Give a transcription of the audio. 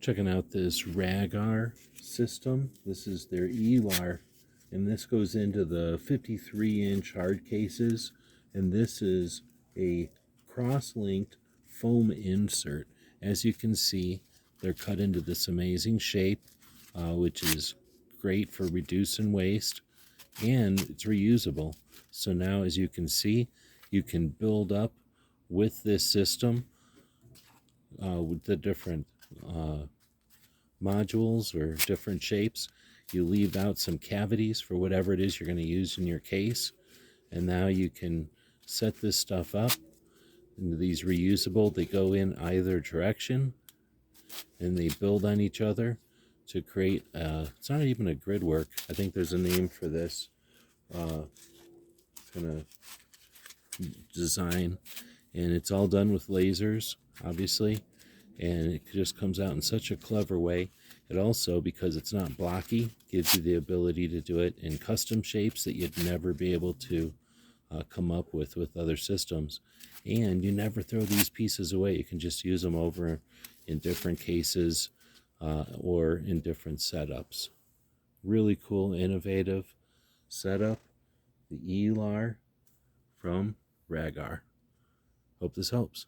Checking out this Ragar system. This is their Eylar, and this goes into the 53-inch hard cases, and this is a cross-linked foam insert. As you can see, they're cut into this amazing shape, which is great for reducing waste, and it's reusable. So now, as you can see, you can build up with this system with the different modules or different shapes. You leave out some cavities for whatever it is you're going to use in your case, and now you can set this stuff up. And these reusable, they go in either direction and they build on each other to create it's not even a grid work. I think there's a name for this kind of design, and it's all done with lasers, obviously, and it just comes out in such a clever way. It also, because it's not blocky, gives you the ability to do it in custom shapes that you'd never be able to come up with other systems. And you never throw these pieces away. You can just use them over in different cases or in different setups. Really cool, innovative setup. The Eylar from Ragar. Hope this helps.